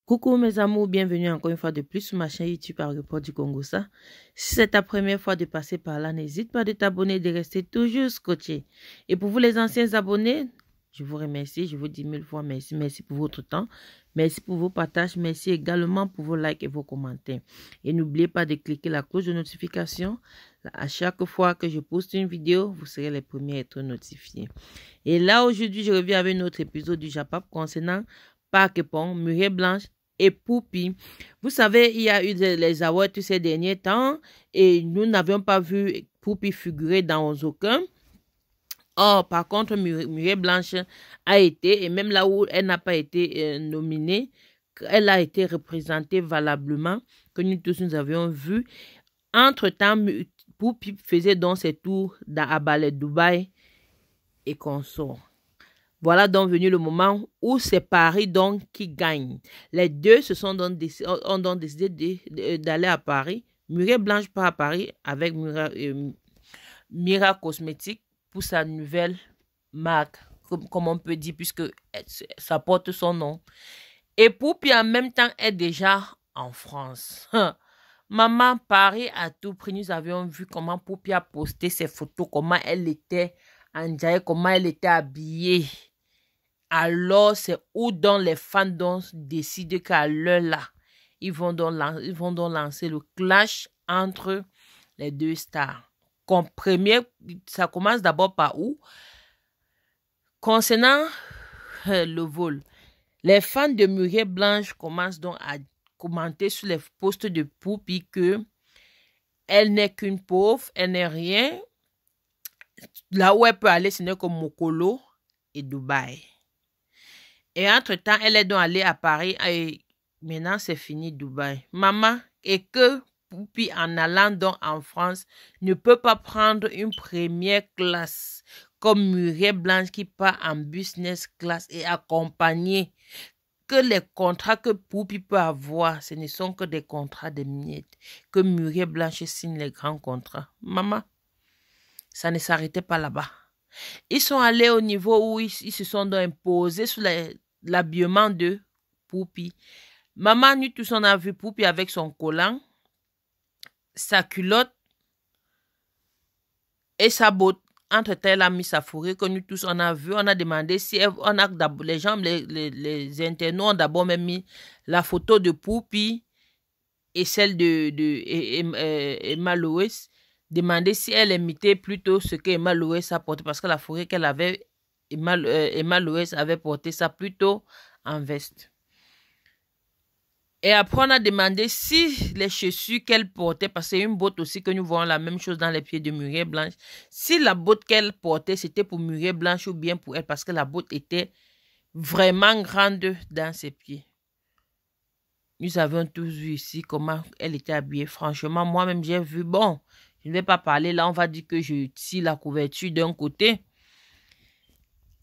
Coucou mes amours, bienvenue encore une fois de plus sur ma chaîne YouTube Aéroport du Congo. Si c'est ta première fois de passer par là, n'hésite pas de t'abonner et de rester toujours scotché. Et pour vous les anciens abonnés, je vous remercie, je vous dis 1000 fois merci. Merci pour votre temps, merci pour vos partages, merci également pour vos likes et vos commentaires. Et n'oubliez pas de cliquer la cloche de notification. À chaque fois que je poste une vidéo, vous serez les premiers à être notifiés. Et là, aujourd'hui, je reviens avec un autre épisode du Japap concernant Park Pong, Murée Blanche et Poupi. Vous savez, il y a eu les awards ces derniers temps et nous n'avions pas vu Poupi figurer dans aucun. Or, par contre, Murée Blanche a été, et même là où elle n'a pas été nominée, elle a été représentée valablement, que nous tous nous avions vu. Entre-temps, Poupi faisait donc ses tours à Ballet Dubaï et consort. Voilà donc venu le moment où c'est Paris donc qui gagne. Les deux ont donc décidé d'aller à Paris. Murée Blanche part à Paris avec Mira Cosmétiques pour sa nouvelle marque, comme on peut dire, puisque ça porte son nom. Et Poupi en même temps est déjà en France. Maman, Paris à tout prix, nous avions vu comment Poupi a posté ses photos, comment elle était en jaille, comment elle était habillée. Alors, c'est où donc les fans décident qu'à l'heure là, ils vont donc lancer le clash entre les deux stars. Ça commence d'abord par où? Concernant le vol, les fans de Murée Blanche commencent donc à commenter sur les posts de Poupi que elle n'est qu'une pauvre, elle n'est rien. Là où elle peut aller, ce n'est que Mokolo et Dubaï. Et entre-temps, elle est donc allée à Paris et maintenant c'est fini Dubaï. Maman, et que Poupi en allant donc en France ne peut pas prendre une première classe comme Murée Blanche qui part en business class et accompagner. Que les contrats que Poupi peut avoir, ce ne sont que des contrats de miettes. Que Murée Blanche signe les grands contrats. Maman, ça ne s'arrêtait pas là-bas. Ils sont allés au niveau où ils se sont donc imposés sur l'habillement de Poupi. Maman, nous tous on a vu Poupi avec son collant, sa culotte et sa botte. Entre-temps, elle a mis sa fourrure que nous tous on a vu. On a demandé si les gens, les internautes ont d'abord même mis la photo de Poupi et celle de Emma Loès. Demander si elle imitait plutôt ce que Emma Loès a porté parce que la fourrure qu'elle avait, Emma Loès avait porté ça plutôt en veste. Et après, on a demandé si les chaussures qu'elle portait, parce que c'est une botte aussi que nous voyons la même chose dans les pieds de Murée Blanche, si la botte qu'elle portait, c'était pour Murée Blanche ou bien pour elle, parce que la botte était vraiment grande dans ses pieds. Nous avons tous vu ici comment elle était habillée. Franchement, moi-même, j'ai vu, bon, je ne vais pas parler là, on va dire que je tire la couverture d'un côté.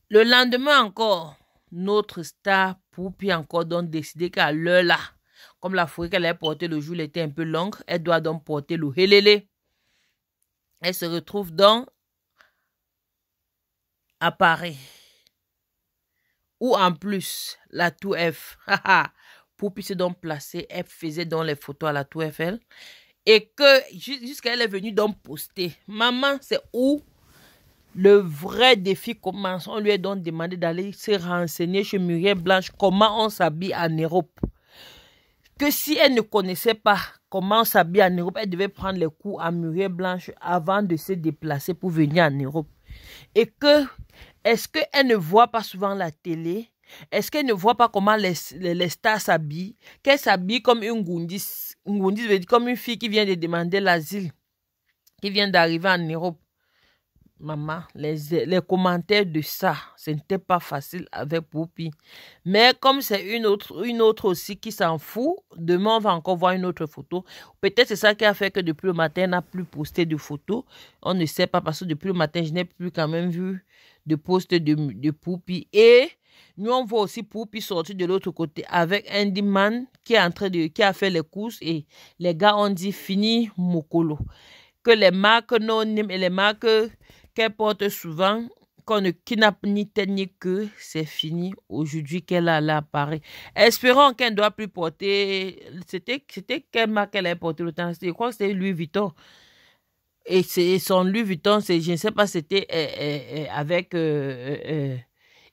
Le lendemain encore, notre star Poupi encore donc décidé qu'à l'heure là, comme la fourrure qu'elle avait portée le jour était un peu longue, elle doit donc porter le helele. Elle se retrouve donc à Paris. Ou en plus, la Tour Eiffel. Poupi s'est donc placée, elle faisait donc les photos à la Tour Eiffel. Et que jusqu'à elle est venue donc poster. Maman, c'est où le vrai défi commence. On lui a donc demandé d'aller se renseigner chez Murée Blanche comment on s'habille en Europe. Que si elle ne connaissait pas comment on s'habille en Europe, elle devait prendre les cours à Murée Blanche avant de se déplacer pour venir en Europe. Et que, est-ce qu'elle ne voit pas souvent la télé? Est-ce qu'elle ne voit pas comment les stars s'habillent? Qu'elle s'habille comme une goundis. Une goundis veut dire comme une fille qui vient de demander l'asile, qui vient d'arriver en Europe. Maman, les commentaires de ça, ce n'était pas facile avec Poupi. Mais comme c'est une autre aussi qui s'en fout, demain on va encore voir une autre photo. Peut-être c'est ça qui a fait que depuis le matin, elle n'a plus posté de photos. On ne sait pas parce que depuis le matin, je n'ai plus quand même vu de post de Poupi. Et nous, on voit aussi Poupi sortir de l'autre côté avec Andy Man qui a fait les courses et les gars ont dit fini Mokolo. Que les marques non et les marques qu'elle porte souvent, qui n'a ni tête ni queue, c'est fini. Aujourd'hui qu'elle a l'appareil. Espérons qu'elle ne doit plus porter. C'était quelle marque elle a porté le temps? Je crois que c'était Louis Vuitton. Et son Louis Vuitton, je ne sais pas, c'était avec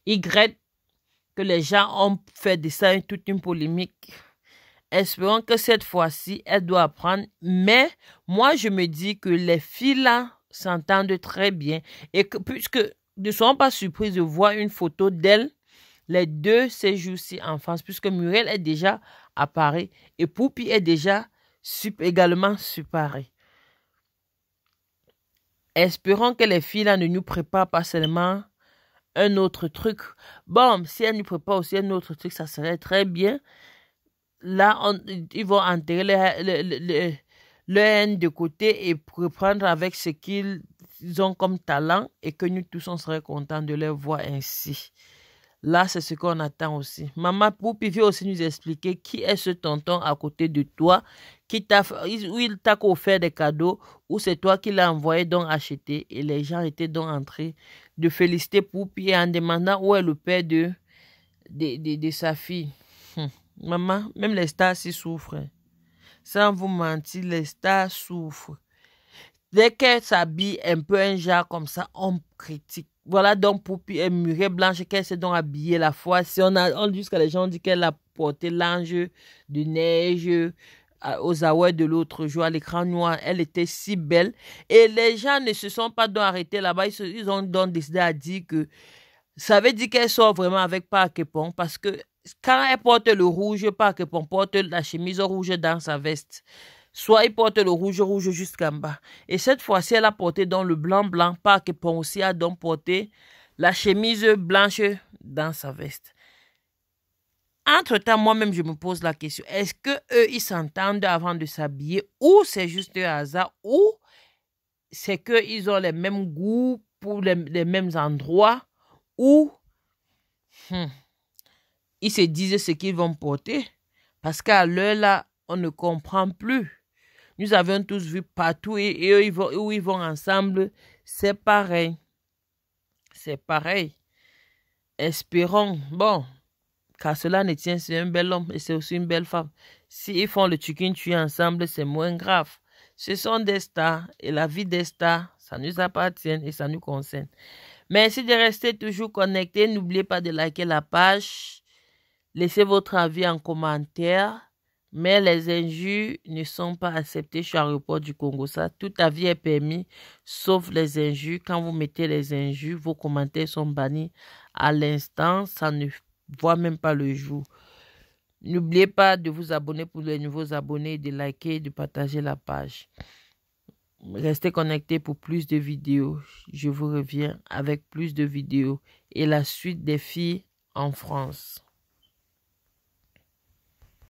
Y que les gens ont fait de ça toute une polémique. Espérons que cette fois-ci, elle doit apprendre. Mais moi, je me dis que les filles là s'entendent très bien. Et que puisque ne soyons pas surprises de voir une photo d'elle, les deux ces jours-ci en France, puisque Muriel est déjà à Paris et Poupi est déjà également sur Paris. Espérons que les filles là ne nous préparent pas seulement un autre truc. Bon, si elles nous préparent aussi un autre truc, ça serait très bien. Là, ils vont enterrer le haine de côté et reprendre avec ce qu'ils ont comme talent et que nous tous, on serait contents de les voir ainsi. Là, c'est ce qu'on attend aussi. Maman Poupi vient aussi nous expliquer qui est ce tonton à côté de toi, où il t'a offert des cadeaux, ou c'est toi qui l'as envoyé donc acheter. Et les gens étaient donc en train de féliciter Poupi en demandant où est le père de sa fille. Maman, même les stars s'y souffrent. Sans vous mentir, les stars souffrent. Dès qu'elle s'habille un peu un genre comme ça, on critique. Voilà donc Poupi et Muriel Blanche qu'elle s'est donc habillée la fois. Si on dit que les gens disent qu'elle a porté l'ange de neige aux Hawaï de l'autre jour à l'écran noir. Elle était si belle. Et les gens ne se sont pas donc arrêtés là-bas. Ils ont donc décidé à dire que ça veut dire qu'elle sort vraiment avec Park Epon parce que quand elle porte le rouge, Park Epon porte la chemise rouge dans sa veste. Soit il porte le rouge jusqu'en bas. Et cette fois-ci, elle a porté dans le blanc. Park Epon aussi a donc porté la chemise blanche dans sa veste. Entre-temps, moi-même, je me pose la question. Est-ce qu'eux, ils s'entendent avant de s'habiller ou c'est juste un hasard ou c'est qu'ils ont les mêmes goûts pour les mêmes endroits ou ils se disent ce qu'ils vont porter? Parce qu'à l'heure là, on ne comprend plus. Nous avons tous vu partout et eux, où ils vont ensemble, c'est pareil. C'est pareil. Espérons. Bon, car cela ne tient, c'est un bel homme et c'est aussi une belle femme. S'ils font le chicken-tui ensemble, c'est moins grave. Ce sont des stars et la vie des stars, ça nous appartient et ça nous concerne. Merci de rester toujours connectés. N'oubliez pas de liker la page. Laissez votre avis en commentaire. Mais les injures ne sont pas acceptées sur l'aéroport du Congo. Ça, tout avis est permis, sauf les injures. Quand vous mettez les injures, vos commentaires sont bannis à l'instant. Ça ne voit même pas le jour. N'oubliez pas de vous abonner pour les nouveaux abonnés, de liker et de partager la page. Restez connectés pour plus de vidéos. Je vous reviens avec plus de vidéos et la suite des filles en France.